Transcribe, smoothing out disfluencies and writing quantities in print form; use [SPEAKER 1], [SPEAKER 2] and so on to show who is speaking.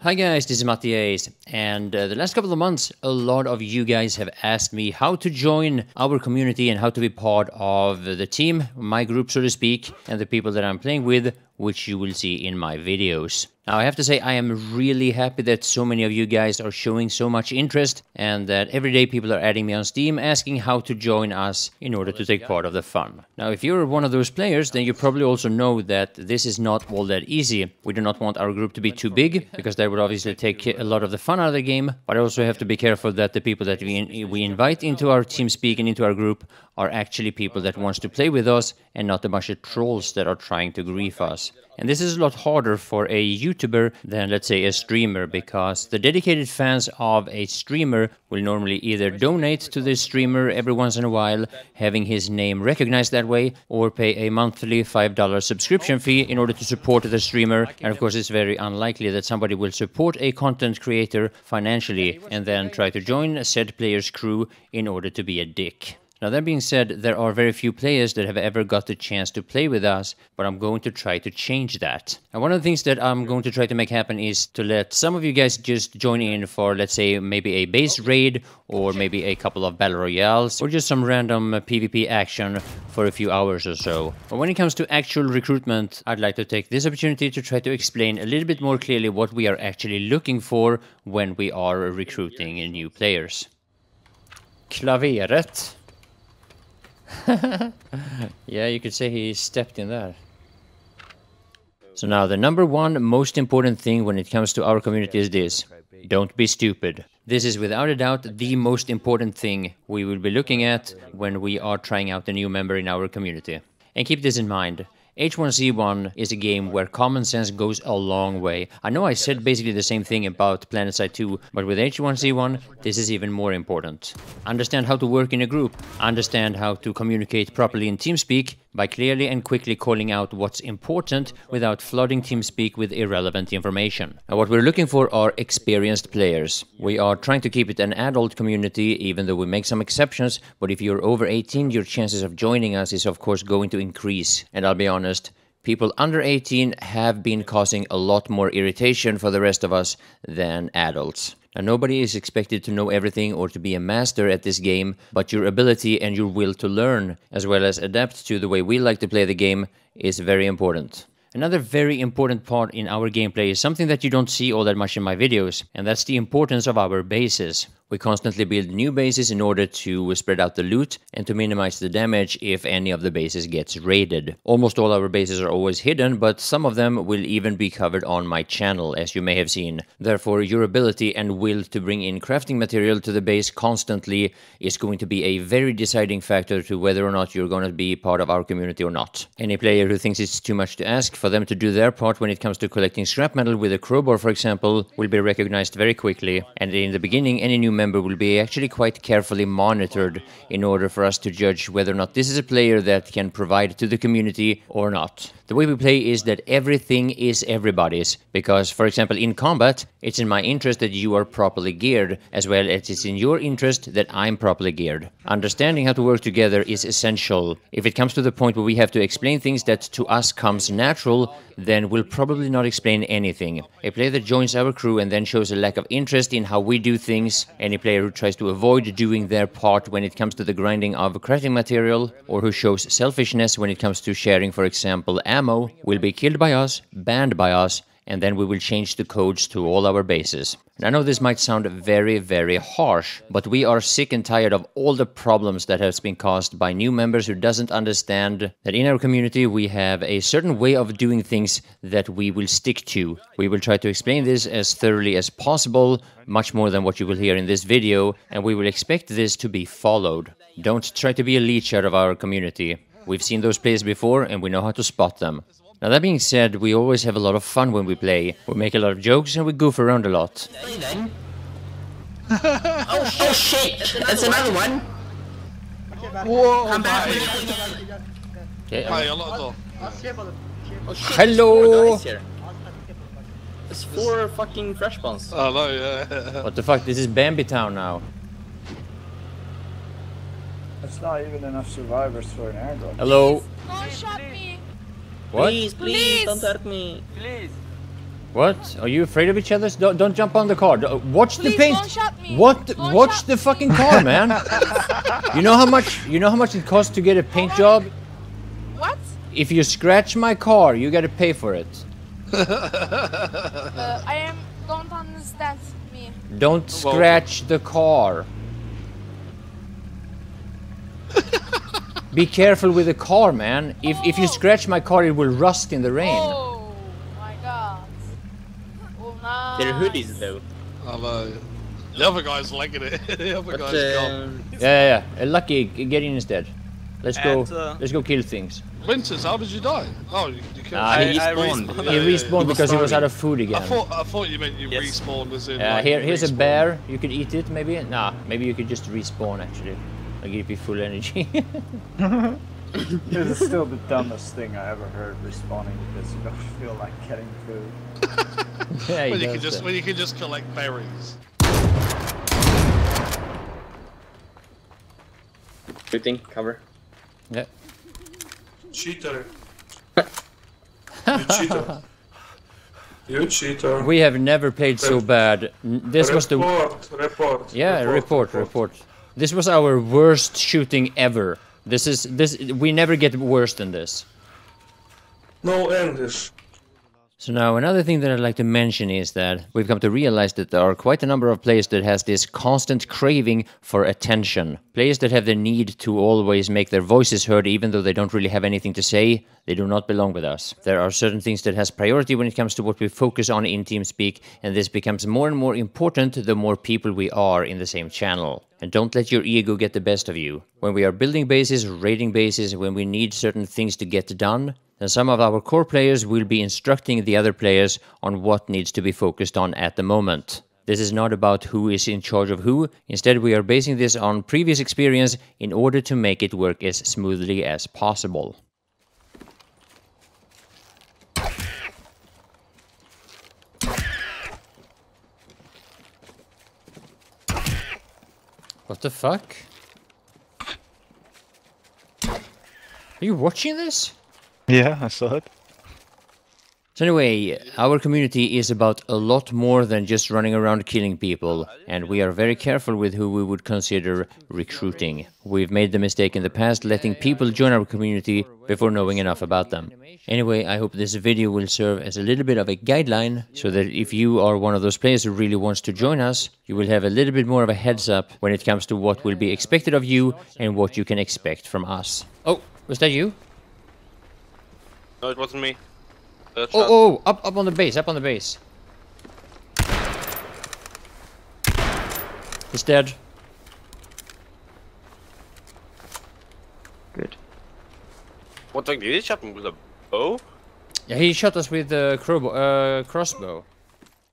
[SPEAKER 1] Hi guys, this is Mattias, and the last couple of months a lot of you guys have asked me how to join our community and how to be part of the team, my group so to speak, and the people that I'm playing with, which you will see in my videos. Now I have to say I am really happy that so many of you guys are showing so much interest and that every day people are adding me on Steam asking how to join us in order to take part of the fun. Now if you're one of those players, then you probably also know that this is not all that easy. We do not want our group to be too big because that would obviously take a lot of the fun out of the game, but I also have to be careful that the people that we invite into our TeamSpeak and into our group are actually people that wants to play with us and not a bunch of trolls that are trying to grief us. And this is a lot harder for a YouTuber than, let's say, a streamer, because the dedicated fans of a streamer will normally either donate to this streamer every once in a while, having his name recognized that way, or pay a monthly $5 subscription fee in order to support the streamer. And of course, it's very unlikely that somebody will support a content creator financially and then try to join said player's crew in order to be a dick. Now that being said, there are very few players that have ever got the chance to play with us, but I'm going to try to change that. And one of the things that I'm going to try to make happen is to let some of you guys just join in for, let's say, maybe a base raid, or maybe a couple of battle royales, or just some random PvP action for a few hours or so. But when it comes to actual recruitment, I'd like to take this opportunity to try to explain a little bit more clearly what we are actually looking for when we are recruiting new players. Klaveret. Yeah, you could say he stepped in there. So now the number one most important thing when it comes to our community is this: don't be stupid. This is without a doubt the most important thing we will be looking at when we are trying out a new member in our community. And keep this in mind. H1Z1 is a game where common sense goes a long way. I know I said basically the same thing about Planetside 2, but with H1Z1, this is even more important. Understand how to work in a group. Understand how to communicate properly in TeamSpeak by clearly and quickly calling out what's important without flooding TeamSpeak with irrelevant information. Now what we're looking for are experienced players. We are trying to keep it an adult community, even though we make some exceptions, but if you're over 18, your chances of joining us is of course going to increase. And I'll be honest, people under 18 have been causing a lot more irritation for the rest of us than adults. Now, nobody is expected to know everything or to be a master at this game, but your ability and your will to learn, as well as adapt to the way we like to play the game, is very important. Another very important part in our gameplay is something that you don't see all that much in my videos, and that's the importance of our bases. We constantly build new bases in order to spread out the loot and to minimize the damage if any of the bases gets raided. Almost all our bases are always hidden, but some of them will even be covered on my channel, as you may have seen. Therefore, your ability and will to bring in crafting material to the base constantly is going to be a very deciding factor to whether or not you're going to be part of our community or not. Any player who thinks it's too much to ask for them to do their part when it comes to collecting scrap metal with a crowbar, for example, will be recognized very quickly, and in the beginning any new member will be actually quite carefully monitored in order for us to judge whether or not this is a player that can provide to the community or not. The way we play is that everything is everybody's, because, for example, in combat, it's in my interest that you are properly geared, as well as it's in your interest that I'm properly geared. Understanding how to work together is essential. If it comes to the point where we have to explain things that to us comes natural, then we'll probably not explain anything. A player that joins our crew and then shows a lack of interest in how we do things, any player who tries to avoid doing their part when it comes to the grinding of crafting material, or who shows selfishness when it comes to sharing, for example, ammo, will be killed by us, banned by us, and then we will change the codes to all our bases. And I know this might sound very, very harsh, but we are sick and tired of all the problems that has been caused by new members who doesn't understand that in our community we have a certain way of doing things that we will stick to. We will try to explain this as thoroughly as possible, much more than what you will hear in this video, and we will expect this to be followed. Don't try to be a leech out of our community. We've seen those players before and we know how to spot them. Now that being said, we always have a lot of fun when we play. We make a lot of jokes and we goof around a lot.
[SPEAKER 2] Oh shit! That's another one!
[SPEAKER 3] Whoa!
[SPEAKER 2] I'm back.
[SPEAKER 1] Hello!
[SPEAKER 2] It's 4 fucking fresh bones.
[SPEAKER 3] Oh no, yeah.
[SPEAKER 1] What the fuck? This is Bambi Town now.
[SPEAKER 4] It's not even enough survivors for an airdrop.
[SPEAKER 1] Hello?
[SPEAKER 5] Don't shot me!
[SPEAKER 1] What?
[SPEAKER 2] Please, don't hurt me.
[SPEAKER 5] Please!
[SPEAKER 1] What? Are you afraid of each other? Don't jump on the car. Watch
[SPEAKER 5] Please
[SPEAKER 1] the paint.
[SPEAKER 5] don't shot me.
[SPEAKER 1] What?
[SPEAKER 5] Don't
[SPEAKER 1] Watch
[SPEAKER 5] shot
[SPEAKER 1] the
[SPEAKER 5] me.
[SPEAKER 1] fucking car, man. You know how much it costs to get a paint job?
[SPEAKER 5] What?
[SPEAKER 1] If you scratch my car, you gotta pay for it.
[SPEAKER 5] Don't understand me.
[SPEAKER 1] Don't scratch the car. Be careful with the car, man. If you scratch my car, it will rust in the rain.
[SPEAKER 5] Oh my god. Oh nice.
[SPEAKER 2] They're hoodies though.
[SPEAKER 3] I know. The other guy's liking it. The other guy's gone.
[SPEAKER 1] Yeah. Lucky, get in instead. Let's go.
[SPEAKER 6] And,
[SPEAKER 1] Let's go kill things.
[SPEAKER 3] Winters, how did you die? Oh, you killed
[SPEAKER 2] He
[SPEAKER 6] I
[SPEAKER 2] respawned.
[SPEAKER 1] He respawned because he was out of food again.
[SPEAKER 3] I thought you meant you
[SPEAKER 6] Yes.
[SPEAKER 3] respawned as in. Like,
[SPEAKER 1] Here's a
[SPEAKER 3] respawn.
[SPEAKER 1] bear. You could eat it, maybe. Nah, maybe you could just respawn. Actually, I'll give you full energy.
[SPEAKER 4] This is still the dumbest thing I ever heard, respawning because you don't feel like getting food.
[SPEAKER 1] Yeah, he
[SPEAKER 3] When you
[SPEAKER 1] does
[SPEAKER 3] can just
[SPEAKER 1] that.
[SPEAKER 3] when you can just collect berries.
[SPEAKER 2] Shooting, cover.
[SPEAKER 1] Yeah.
[SPEAKER 7] Cheater. You cheater. You cheater.
[SPEAKER 1] We have never played so bad. This was the
[SPEAKER 7] Report.
[SPEAKER 1] yeah report. This was our worst shooting ever. We never get worse than this.
[SPEAKER 7] No English.
[SPEAKER 1] So now another thing that I'd like to mention is that we've come to realize that there are quite a number of players that has this constant craving for attention. Players that have the need to always make their voices heard even though they don't really have anything to say. They do not belong with us. There are certain things that has priority when it comes to what we focus on in TeamSpeak, and this becomes more and more important the more people we are in the same channel. And don't let your ego get the best of you. When we are building bases, raiding bases, when we need certain things to get done, then some of our core players will be instructing the other players on what needs to be focused on at the moment. This is not about who is in charge of who. Instead, we are basing this on previous experience in order to make it work as smoothly as possible. What the fuck? Are you watching this?
[SPEAKER 6] Yeah, I saw it.
[SPEAKER 1] So anyway, our community is about a lot more than just running around killing people, and we are very careful with who we would consider recruiting. We've made the mistake in the past letting people join our community before knowing enough about them. Anyway, I hope this video will serve as a little bit of a guideline, so that if you are one of those players who really wants to join us, you will have a little bit more of a heads up when it comes to what will be expected of you and what you can expect from us. Oh, was that you?
[SPEAKER 3] No, it wasn't me.
[SPEAKER 1] Oh, up on the base, He's dead.
[SPEAKER 2] Good.
[SPEAKER 3] What did you shot him with a bow?
[SPEAKER 1] Yeah, he shot us with the crossbow.